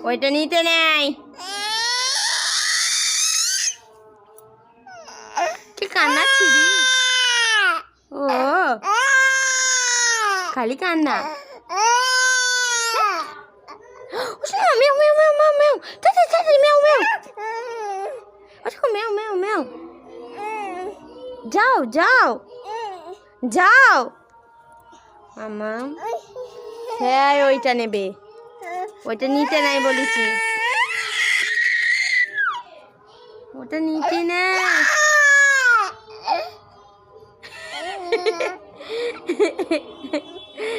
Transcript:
ওইটা নিতে নেই। কি কান্নাচ্ছিস? ও খালি কান্না। মেও মেও মেও মেও মেও তাড়াতাড়ি মেও মেও। ওঠো মেও মেও মেও। যাও যাও যাও মামা। হ্যাঁ ওইটা নেবে, ওইটা নিতে নাই বলেছি, ওটা নিতে না।